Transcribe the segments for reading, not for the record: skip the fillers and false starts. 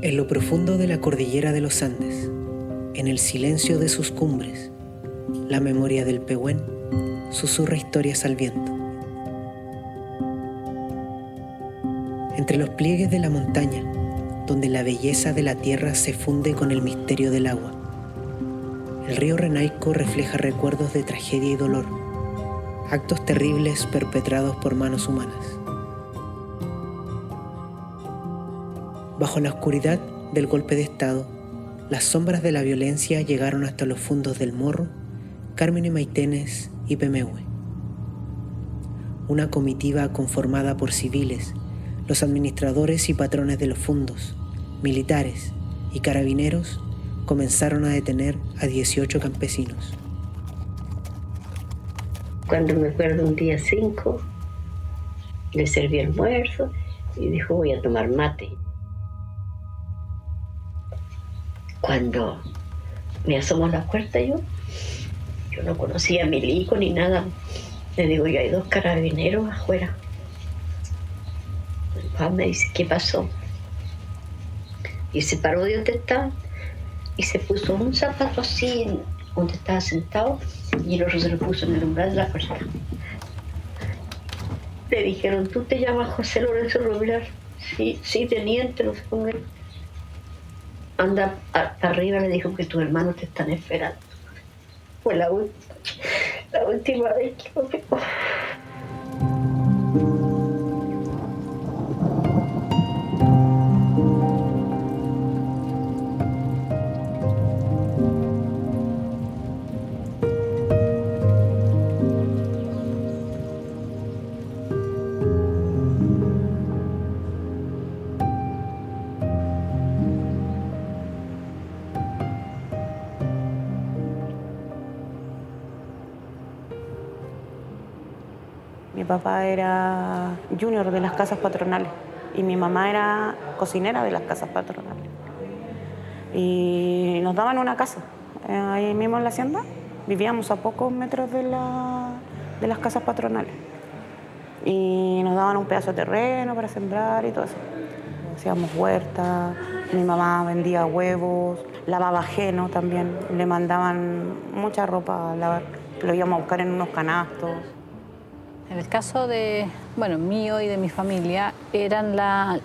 En lo profundo de la cordillera de los Andes, en el silencio de sus cumbres, la memoria del Pehuen susurra historias al viento. Entre los pliegues de la montaña, donde la belleza de la tierra se funde con el misterio del agua, el río Renaico refleja recuerdos de tragedia y dolor, actos terribles perpetrados por manos humanas. Bajo la oscuridad del golpe de Estado, las sombras de la violencia llegaron hasta los fondos del Morro, Carmen y Maitenes y Pemehue. Una comitiva conformada por civiles, los administradores y patrones de los fondos, militares y carabineros comenzaron a detener a 18 campesinos. Cuando me acuerdo un día 5, le serví almuerzo y dijo: voy a tomar mate. Cuando me asomo a la puerta yo no conocía a Milico ni nada. Le digo: yo, hay 2 carabineros afuera. El papá me dice: ¿qué pasó? Y se paró de donde estaba y se puso un zapato así donde estaba sentado y el otro se lo puso en el umbral de la puerta. Le dijeron: ¿tú te llamas José Lorenzo Rubilar? Sí, teniente, no sé cómo era. Anda arriba, le dijo que tus hermanos te están esperando. Fue la última vez que lo veo. Mi papá era junior de las casas patronales y mi mamá era cocinera de las casas patronales. Y nos daban una casa ahí mismo en la hacienda. Vivíamos a pocos metros de las casas patronales. Y nos daban un pedazo de terreno para sembrar y todo eso. Hacíamos huerta, mi mamá vendía huevos, lavaba ajeno también. Le mandaban mucha ropa a lavar, lo íbamos a buscar en unos canastos. En el caso de, mío y de mi familia, eran la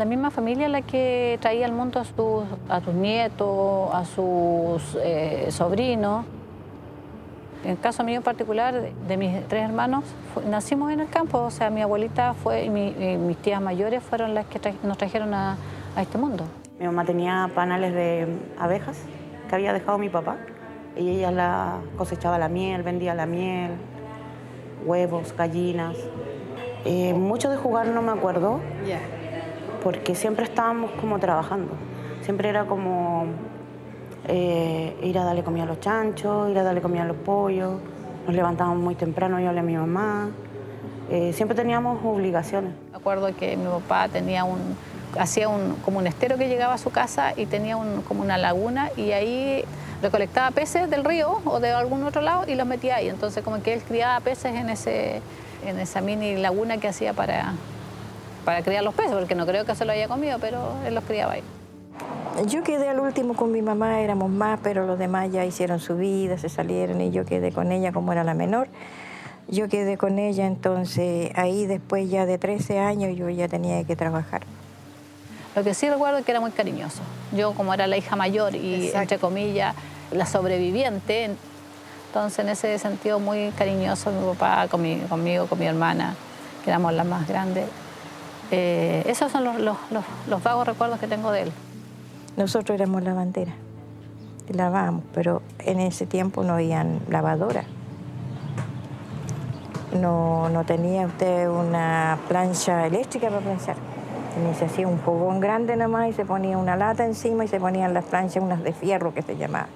misma familia la que traía al mundo a sus nietos, a sus sobrinos. En el caso mío en particular, de mis 3 hermanos, nacimos en el campo. O sea, mi abuelita y mis tías mayores fueron las que nos trajeron a este mundo. Mi mamá tenía panales de abejas que había dejado mi papá y ella cosechaba la miel, vendía la miel, huevos, gallinas. Mucho de jugar no me acuerdo, porque siempre estábamos como trabajando. Siempre era como ir a darle comida a los chanchos, ir a darle comida a los pollos. Nos levantábamos muy temprano, yo y a mi mamá. Siempre teníamos obligaciones. Me acuerdo que mi papá hacía como un estero que llegaba a su casa y tenía como una laguna, y ahí recolectaba peces del río o de algún otro lado y los metía ahí. Entonces como que él criaba peces en esa mini laguna que hacía para criar los peces, porque no creo que se lo haya comido, pero él los criaba ahí. Yo quedé al último con mi mamá, éramos más, pero los demás ya hicieron su vida, se salieron y yo quedé con ella como era la menor. Yo quedé con ella, entonces ahí después ya de 13 años yo ya tenía que trabajar. Lo que sí recuerdo es que era muy cariñoso. Yo, como era la hija mayor y, exacto, entre comillas, la sobreviviente, entonces en ese sentido muy cariñoso mi papá conmigo, con mi hermana, que éramos las más grandes. Esos son los vagos recuerdos que tengo de él. Nosotros éramos lavanderas, lavábamos, pero en ese tiempo no habían lavadoras. No tenía usted una plancha eléctrica para planchar. Se hacía un fogón grande nomás y se ponía una lata encima y se ponían las planchas, unas de fierro que se llamaban.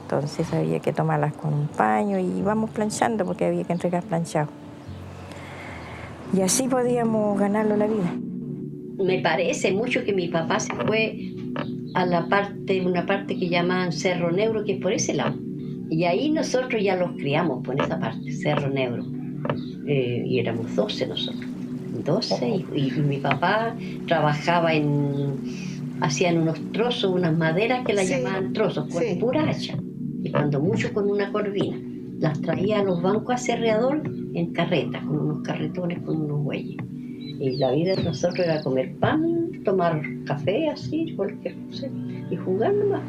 Entonces había que tomarlas con un paño y íbamos planchando porque había que entregar planchado. Y así podíamos ganarlo la vida. Me parece mucho que mi papá se fue a una parte que llamaban Cerro Negro, que es por ese lado. Y ahí nosotros ya los criamos por esa parte, Cerro Negro. y éramos 12 nosotros. 12 y mi papá trabajaba hacían unos trozos, unas maderas que la llamaban trozos, con pura hacha, y cuando mucho con una corvina. Las traía a los bancos aserreador en carretas, con unos carretones, con unos bueyes. Y la vida de nosotros era comer pan, tomar café, así, cualquier cosa, y jugar nomás.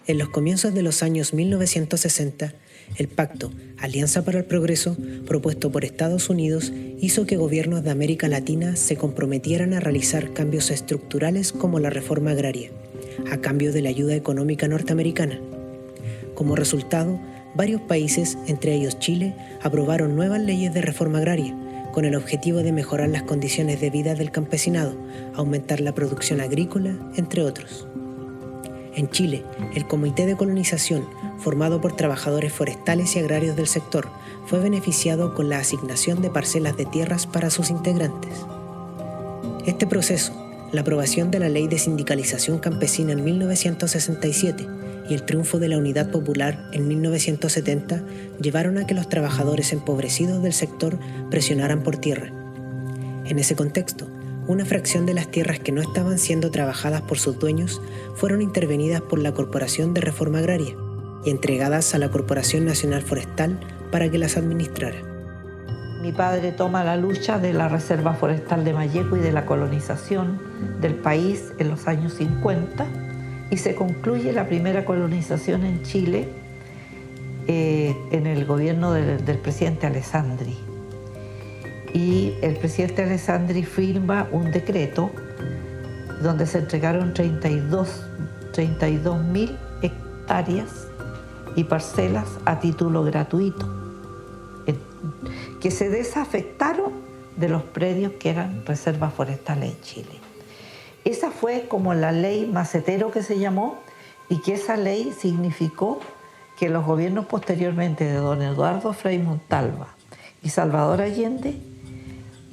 En los comienzos de los años 1960, el pacto Alianza para el Progreso, propuesto por Estados Unidos, hizo que gobiernos de América Latina se comprometieran a realizar cambios estructurales como la reforma agraria, a cambio de la ayuda económica norteamericana. Como resultado, varios países, entre ellos Chile, aprobaron nuevas leyes de reforma agraria, con el objetivo de mejorar las condiciones de vida del campesinado, aumentar la producción agrícola, entre otros. En Chile, el Comité de Colonización, formado por trabajadores forestales y agrarios del sector, fue beneficiado con la asignación de parcelas de tierras para sus integrantes. Este proceso, la aprobación de la Ley de Sindicalización Campesina en 1967 y el triunfo de la Unidad Popular en 1970 llevaron a que los trabajadores empobrecidos del sector presionaran por tierra. En ese contexto, una fracción de las tierras que no estaban siendo trabajadas por sus dueños fueron intervenidas por la Corporación de Reforma Agraria y entregadas a la Corporación Nacional Forestal para que las administrara. Mi padre toma la lucha de la Reserva Forestal de Malleco y de la colonización del país en los años 50 y se concluye la primera colonización en Chile en el gobierno del presidente Alessandri. Y el presidente Alessandri firma un decreto donde se entregaron 32.000 hectáreas y parcelas a título gratuito, que se desafectaron de los predios que eran reservas forestales en Chile. Esa fue como la ley Macetero que se llamó, y que esa ley significó que los gobiernos posteriormente de don Eduardo Frei Montalva y Salvador Allende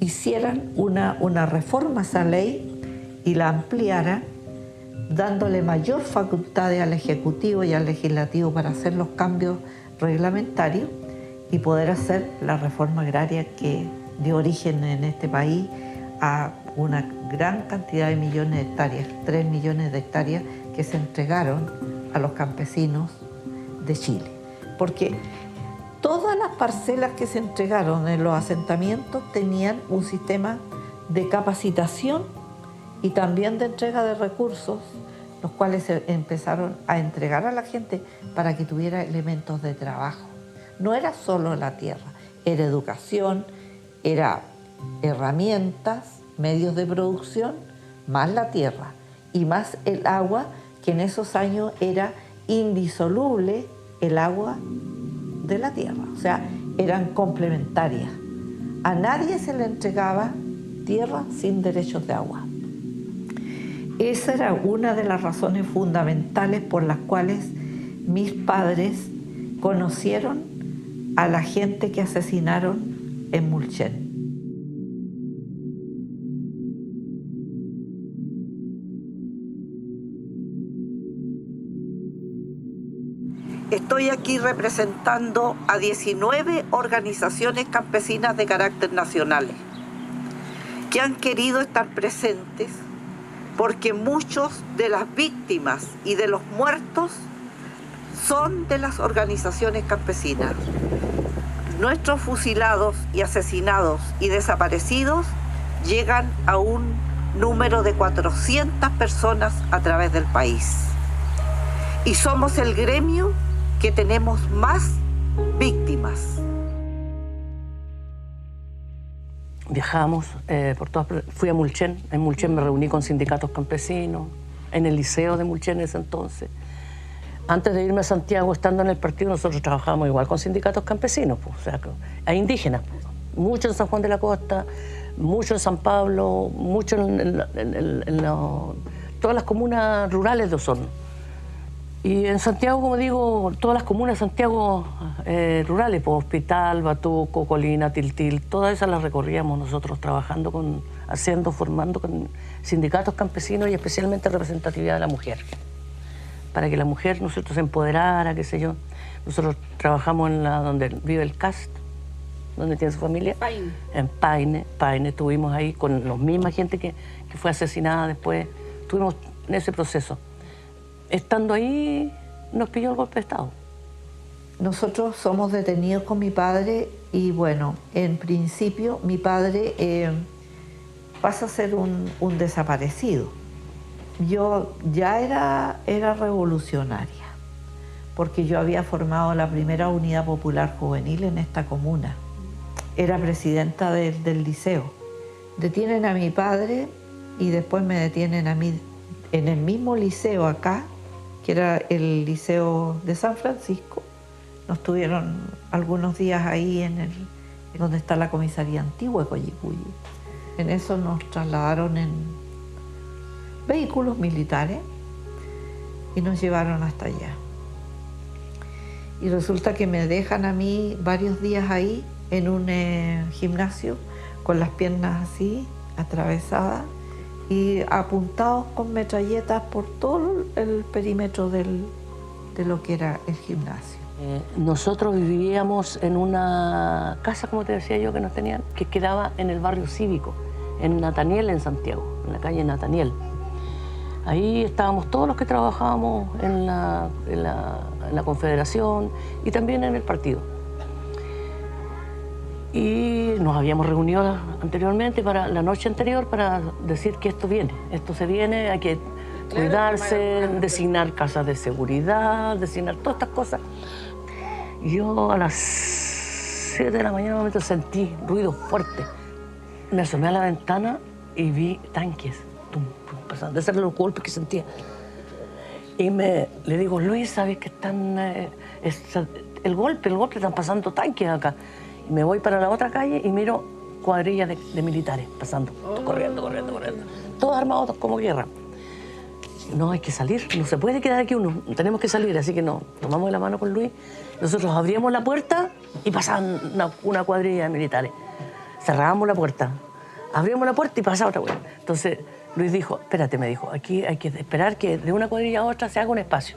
hicieran una reforma a esa ley y la ampliaran, dándole mayor facultades al Ejecutivo y al Legislativo para hacer los cambios reglamentarios y poder hacer la reforma agraria que dio origen en este país a una gran cantidad de millones de hectáreas, 3 millones de hectáreas que se entregaron a los campesinos de Chile. Porque todas las parcelas que se entregaron en los asentamientos tenían un sistema de capacitación y también de entrega de recursos, los cuales se empezaron a entregar a la gente para que tuviera elementos de trabajo. No era solo la tierra, era educación, era herramientas, medios de producción, más la tierra y más el agua, que en esos años era indisoluble el agua de la tierra, o sea, eran complementarias. A nadie se le entregaba tierra sin derechos de agua. Esa era una de las razones fundamentales por las cuales mis padres conocieron a la gente que asesinaron en Mulchen. Estoy aquí representando a 19 organizaciones campesinas de carácter nacional que han querido estar presentes porque muchos de las víctimas y de los muertos son de las organizaciones campesinas. Nuestros fusilados y asesinados y desaparecidos llegan a un número de 400 personas a través del país. Y somos el gremio que tenemos más víctimas. Viajamos por todas, fui a Mulchen, en Mulchen me reuní con sindicatos campesinos, en el liceo de Mulchen en ese entonces. Antes de irme a Santiago, estando en el partido, nosotros trabajábamos igual con sindicatos campesinos, pues, o sea, hay indígenas, pues, mucho en San Juan de la Costa, mucho en San Pablo, mucho en todas las comunas rurales de Osorno. Y en Santiago, como digo, todas las comunas de Santiago rurales, pues Hospital, Batuco, Colina, Tiltil, todas esas las recorríamos nosotros trabajando con haciendo, formando con sindicatos campesinos y especialmente representatividad de la mujer, para que la mujer, ¿no es cierto?, se empoderara, qué sé yo. Nosotros trabajamos en donde vive el CAST, donde tiene su familia. Paine. En Paine, estuvimos ahí con la misma gente que fue asesinada después. Estuvimos en ese proceso. Estando ahí, nos pilló el golpe de Estado. Nosotros somos detenidos con mi padre y bueno, en principio mi padre pasa a ser un desaparecido. Yo ya era revolucionaria, porque yo había formado la primera unidad popular juvenil en esta comuna. Era presidenta del liceo. Detienen a mi padre y después me detienen a mí en el mismo liceo acá, que era el liceo de San Francisco. Nos tuvieron algunos días ahí en donde está la comisaría antigua de Coyipulli. En eso nos trasladaron en vehículos militares y nos llevaron hasta allá. Y resulta que me dejan a mí varios días ahí en un gimnasio con las piernas así, atravesadas y apuntados con metralletas por todo el perímetro de lo que era el gimnasio. Nosotros vivíamos en una casa, como te decía yo, que nos tenían, que quedaba en el barrio cívico, en Nataniel, en Santiago, en la calle Nataniel. Ahí estábamos todos los que trabajábamos en la Confederación y también en el partido. Y nos habíamos reunido anteriormente, la noche anterior, para decir que esto se viene, hay que cuidarse, designar casas de seguridad, designar todas estas cosas. Yo a las 7 de la mañana en un momento sentí ruido fuerte. Me asomé a la ventana y vi tanques, pasando. Esos eran los golpes que sentía. Y le digo, Luis, ¿sabes que están... el golpe, están pasando tanques acá? Y me voy para la otra calle y miro cuadrillas de militares pasando, corriendo. Todos armados como guerra. No, hay que salir, no se puede quedar aquí uno, tenemos que salir, así que nos tomamos de la mano con Luis. Nosotros abríamos la puerta y pasaban una cuadrilla de militares. Cerrábamos la puerta, abríamos la puerta y pasaba otra cuadrilla. Entonces Luis dijo, espérate, me dijo, aquí hay que esperar que de una cuadrilla a otra se haga un espacio.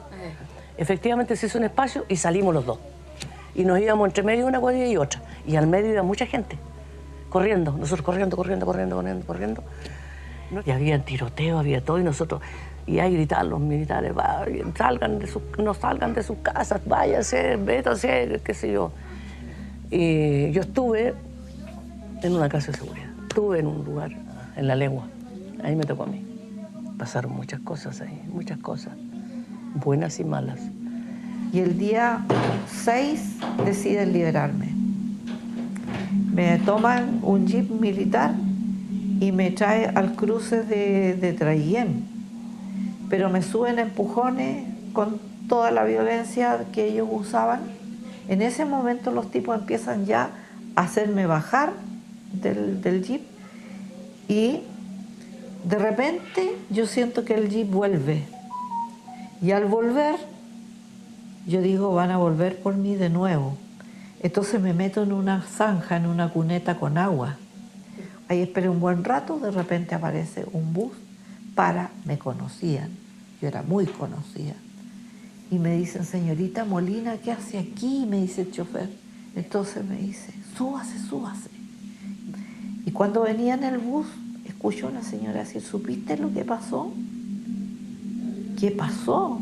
Efectivamente se hizo un espacio y salimos los dos. Y nos íbamos entre medio de una cuadrilla y otra. Y al medio iba mucha gente, corriendo. Nosotros corriendo. Y había tiroteo, había todo, y nosotros... Y ahí gritaban los militares, no salgan de sus casas, váyanse, vétanse, qué sé yo. Y yo estuve en una casa de seguridad, estuve en un lugar, en La Legua, ahí me tocó a mí. Pasaron muchas cosas ahí, muchas cosas, buenas y malas. Y el día 6 deciden liberarme. Me toman un jeep militar y me trae al cruce de Traillén. Pero me suben a empujones con toda la violencia que ellos usaban. En ese momento los tipos empiezan ya a hacerme bajar del jeep y de repente yo siento que el jeep vuelve. Y al volver, yo digo, van a volver por mí de nuevo. Entonces me meto en una zanja, en una cuneta con agua. Ahí esperé un buen rato, de repente aparece un bus me conocían, yo era muy conocida. Y me dicen, señorita Molina, ¿qué hace aquí? Me dice el chofer. Entonces me dice, súbase. Y cuando venía en el bus, escucho a una señora decir, ¿supiste lo que pasó? ¿Qué pasó?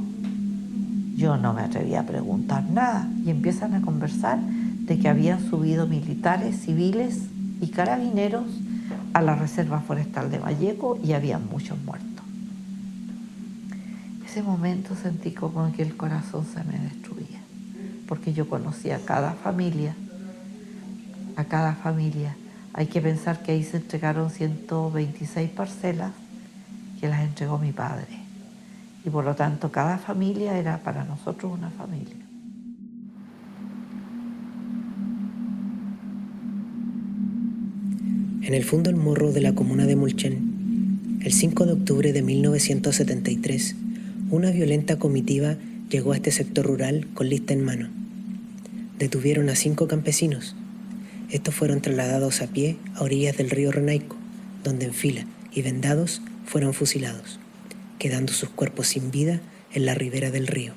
Yo no me atreví a preguntar nada. Y empiezan a conversar de que habían subido militares, civiles y carabineros a la Reserva Forestal de Valleco y habían muchos muertos. Ese momento sentí como que el corazón se me destruía, porque yo conocía a cada familia. Hay que pensar que ahí se entregaron 126 parcelas que las entregó mi padre. Y por lo tanto, cada familia era para nosotros una familia. En el Fundo El Morro de la comuna de Mulchen, el 5 de octubre de 1973, una violenta comitiva llegó a este sector rural con lista en mano. Detuvieron a 5 campesinos. Estos fueron trasladados a pie a orillas del río Renaico, donde en fila y vendados fueron fusilados, quedando sus cuerpos sin vida en la ribera del río.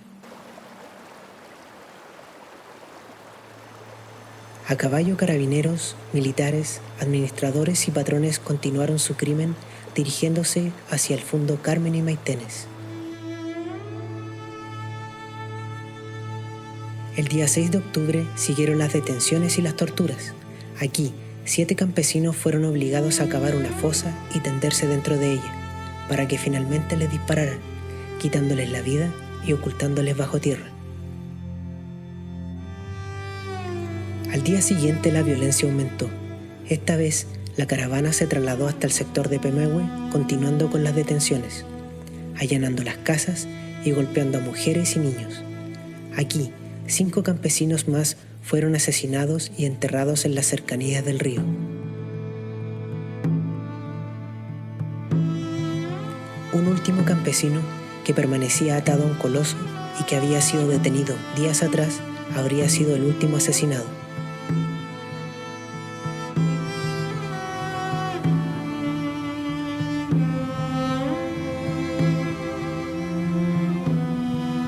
A caballo, carabineros, militares, administradores y patrones continuaron su crimen dirigiéndose hacia el fundo Carmen y Maitenes. El día 6 de octubre siguieron las detenciones y las torturas. Aquí, 7 campesinos fueron obligados a cavar una fosa y tenderse dentro de ella, para que finalmente les dispararan, quitándoles la vida y ocultándoles bajo tierra. Al día siguiente la violencia aumentó. Esta vez, la caravana se trasladó hasta el sector de Pemehue, continuando con las detenciones, allanando las casas y golpeando a mujeres y niños. Aquí, 5 campesinos más fueron asesinados y enterrados en las cercanías del río. Un último campesino, que permanecía atado a un coloso y que había sido detenido días atrás, habría sido el último asesinado.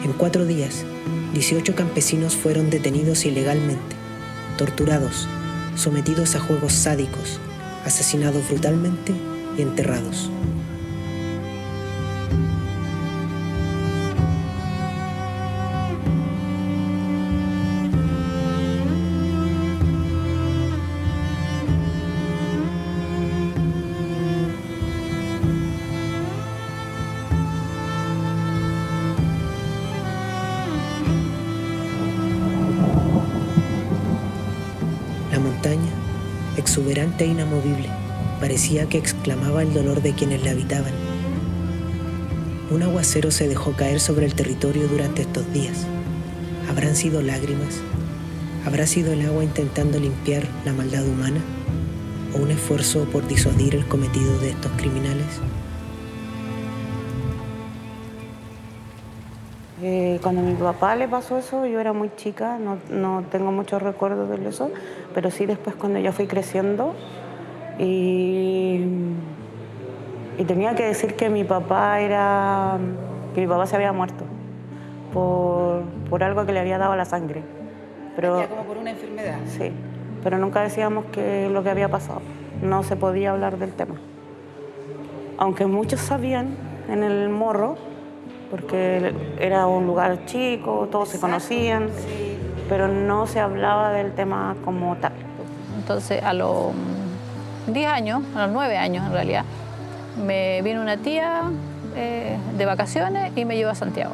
En 4 días, 18 campesinos fueron detenidos ilegalmente, torturados, sometidos a juegos sádicos, asesinados brutalmente y enterrados. La montaña, exuberante e inamovible, parecía que exclamaba el dolor de quienes la habitaban. Un aguacero se dejó caer sobre el territorio durante estos días. ¿Habrán sido lágrimas? ¿Habrá sido el agua intentando limpiar la maldad humana? ¿O un esfuerzo por disuadir el cometido de estos criminales? Cuando a mi papá le pasó eso, yo era muy chica, no tengo muchos recuerdos de eso, pero sí después cuando ya fui creciendo y tenía que decir que mi papá se había muerto por algo que le había dado a la sangre. Pero, como por una enfermedad. Sí, pero nunca decíamos que lo que había pasado. No se podía hablar del tema. Aunque muchos sabían en el Morro, porque era un lugar chico, todos se conocían, Sí. pero no se hablaba del tema como tal. Entonces, a los 10 años, a los 9 años en realidad, me vino una tía de vacaciones y me llevó a Santiago.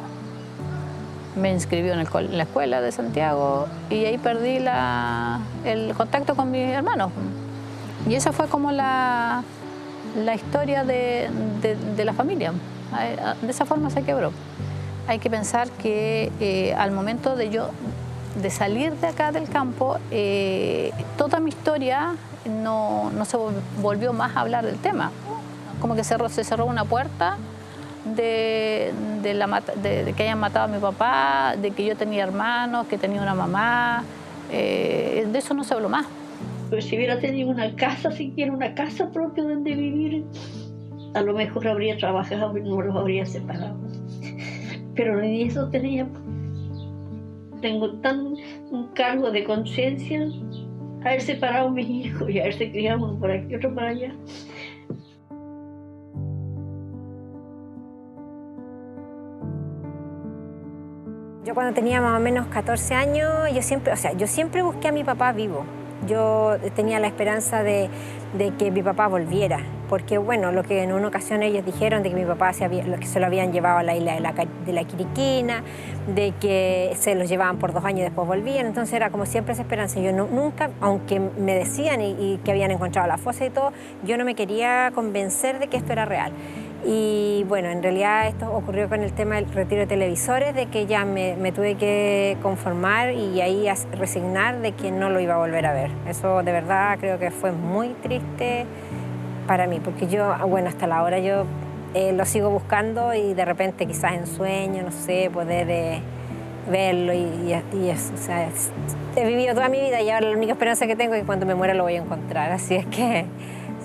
Me inscribió en la escuela de Santiago y ahí perdí el contacto con mis hermanos. Y esa fue como la historia de la familia. De esa forma se quebró. Hay que pensar que al momento de salir de acá del campo, toda mi historia no se volvió más a hablar del tema. Como que se cerró una puerta de que hayan matado a mi papá, de que yo tenía hermanos, que tenía una mamá. De eso no se habló más. Pues si hubiera tenido una casa, siquiera una casa propia donde vivir, a lo mejor habría trabajado y no los habría separado. Pero ni eso tenía. Tengo un cargo de conciencia, haber separado a mis hijos y haberse criado uno por aquí, otro para allá. Yo cuando tenía más o menos 14 años, yo siempre busqué a mi papá vivo. Yo tenía la esperanza de que mi papá volviera, porque bueno, lo que en una ocasión ellos dijeron de que mi papá se lo habían llevado a la isla de la Quiriquina, de que se los llevaban por 2 años y después volvían, entonces era como siempre esa esperanza. Yo nunca, aunque me decían y que habían encontrado la fosa y todo, yo no me quería convencer de que esto era real. Y bueno, en realidad esto ocurrió con el tema del retiro de televisores, de que ya me tuve que conformar y ahí resignar de que no lo iba a volver a ver. Eso de verdad creo que fue muy triste para mí, porque yo, bueno, hasta la hora yo lo sigo buscando y de repente quizás en sueño, no sé, poder verlo y eso. O sea, he vivido toda mi vida y ahora la única esperanza que tengo es que cuando me muera lo voy a encontrar, así es que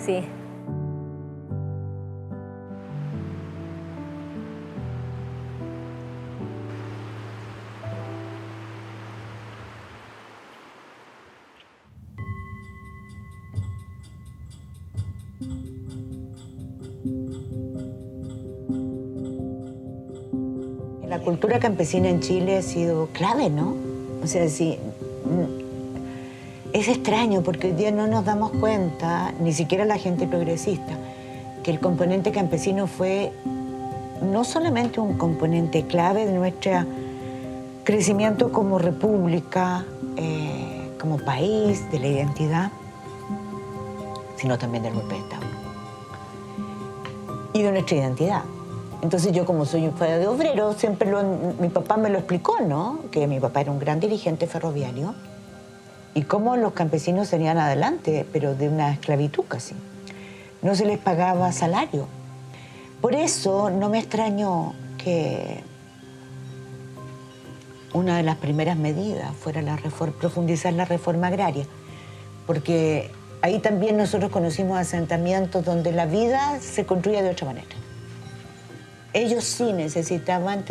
sí. La cultura campesina en Chile ha sido clave, ¿no? O sea, sí, es extraño porque hoy día no nos damos cuenta, ni siquiera la gente progresista, que el componente campesino fue no solamente un componente clave de nuestro crecimiento como república, como país, de la identidad, sino también del golpe de Estado y de nuestra identidad. Entonces yo, como soy un padre de obrero, siempre mi papá me lo explicó, ¿no? Que mi papá era un gran dirigente ferroviario y cómo los campesinos salían adelante, pero de una esclavitud casi. No se les pagaba salario. Por eso no me extrañó que una de las primeras medidas fuera profundizar la reforma agraria, porque ahí también nosotros conocimos asentamientos donde la vida se construía de otra manera. Ellos sí necesitaban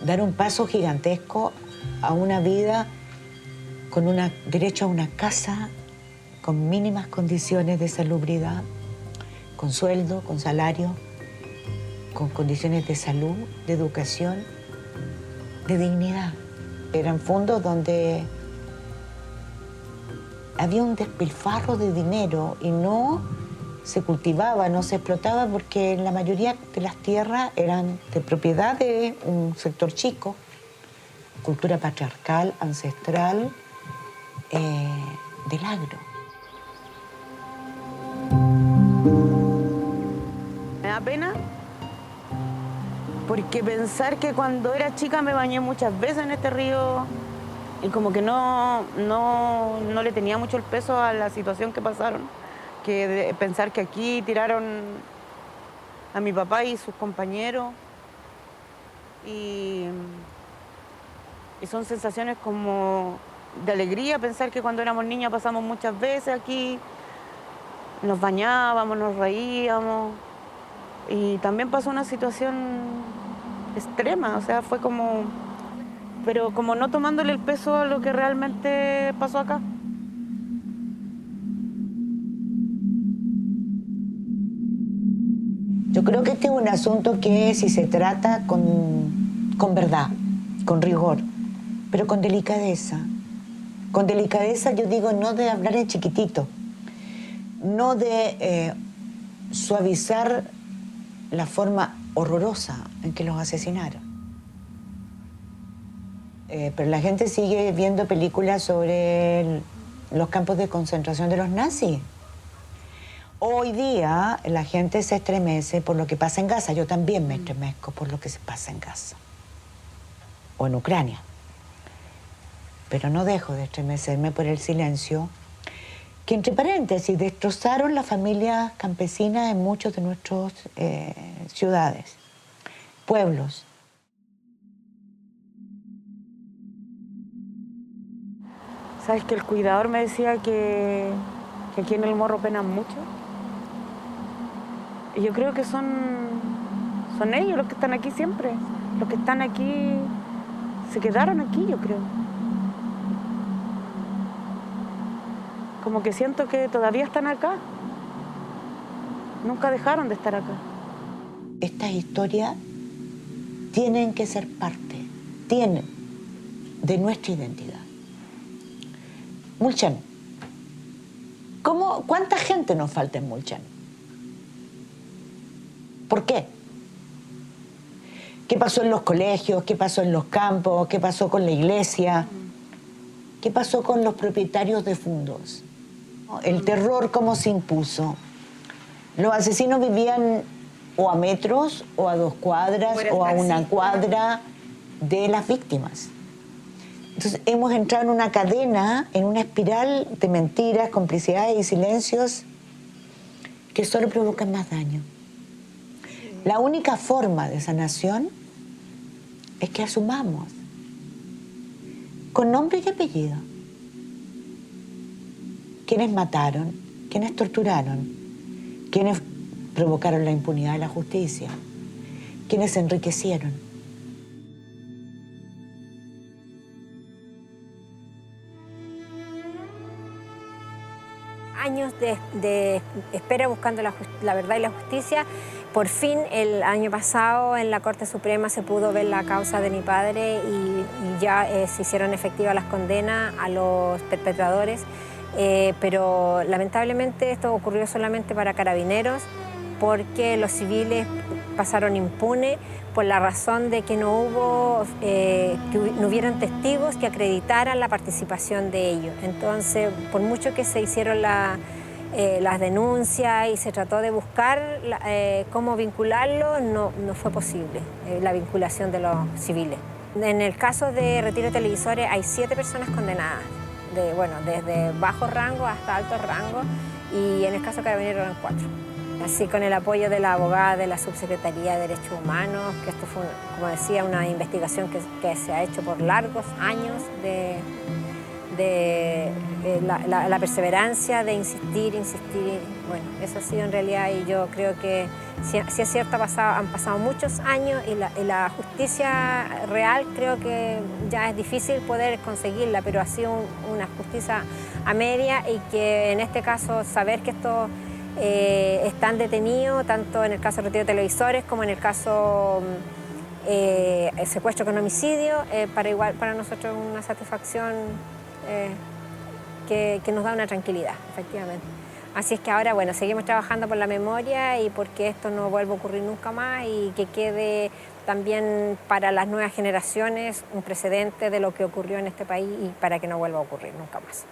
dar un paso gigantesco a una vida con derecho a una casa, con mínimas condiciones de salubridad, con sueldo, con salario, con condiciones de salud, de educación, de dignidad. Eran fondos donde había un despilfarro de dinero y no se cultivaba, no se explotaba porque la mayoría de las tierras eran de propiedad de un sector chico, cultura patriarcal, ancestral, del agro. Me da pena porque pensar que cuando era chica me bañé muchas veces en este río y como que no le tenía mucho el peso a la situación que pasaron, que pensar que aquí tiraron a mi papá y sus compañeros y son sensaciones como de alegría, pensar que cuando éramos niñas pasamos muchas veces aquí, nos bañábamos, nos reíamos y también pasó una situación extrema, o sea, fue como, pero como no tomándole el peso a lo que realmente pasó acá. Yo creo que este es un asunto que si se trata con verdad, con rigor, pero con delicadeza. Con delicadeza, yo digo, no de hablar en chiquitito, no de suavizar la forma horrorosa en que los asesinaron. Pero la gente sigue viendo películas sobre los campos de concentración de los nazis. Hoy día la gente se estremece por lo que pasa en Gaza. Yo también me estremezco por lo que se pasa en Gaza o en Ucrania. Pero no dejo de estremecerme por el silencio que, entre paréntesis, destrozaron las familias campesinas en muchos de nuestras ciudades, pueblos. ¿Sabes que el cuidador me decía que aquí en el Morro penan mucho? Y yo creo que son ellos los que están aquí siempre. Los que están aquí se quedaron aquí, yo creo. Como que siento que todavía están acá. Nunca dejaron de estar acá. Estas historias tienen que ser parte, de nuestra identidad. Mulchen. ¿Cuánta gente nos falta en Mulchen? ¿Por qué? ¿Qué pasó en los colegios? ¿Qué pasó en los campos? ¿Qué pasó con la iglesia? ¿Qué pasó con los propietarios de fondos? El terror, ¿cómo se impuso? Los asesinos vivían o a metros, o a 2 cuadras, o a una cuadra de las víctimas. Entonces hemos entrado en una cadena, en una espiral de mentiras, complicidades y silencios que solo provocan más daño. La única forma de sanación es que asumamos, con nombre y apellido, quienes mataron, quienes torturaron, quienes provocaron la impunidad de la justicia, quienes se enriquecieron. Años de espera buscando la verdad y la justicia Por fin, el año pasado en la Corte Suprema se pudo ver la causa de mi padre y ya se hicieron efectivas las condenas a los perpetradores, pero lamentablemente esto ocurrió solamente para Carabineros porque los civiles pasaron impunes por la razón de que no hubieran testigos que acreditaran la participación de ellos. Entonces, por mucho que se hicieron las denuncias y se trató de buscar cómo vincularlo, no fue posible la vinculación de los civiles. En el caso de retiro de televisores hay 7 personas condenadas, desde bajo rango hasta alto rango, y en el caso de Carabineros eran 4. Así, con el apoyo de la abogada de la Subsecretaría de Derechos Humanos, que esto fue, como decía, una investigación que se ha hecho por largos años, la perseverancia de insistir. Bueno, eso ha sido en realidad, y yo creo que si es cierto, han pasado muchos años y la justicia real creo que ya es difícil poder conseguirla, pero ha sido una justicia a media, y que en este caso saber que estos están detenidos, tanto en el caso de retiro de televisores como en el caso secuestro con homicidio, para nosotros es una satisfacción que nos da una tranquilidad, efectivamente. Así es que ahora, bueno, seguimos trabajando por la memoria y porque esto no vuelva a ocurrir nunca más, y que quede también para las nuevas generaciones un precedente de lo que ocurrió en este país, y para que no vuelva a ocurrir nunca más.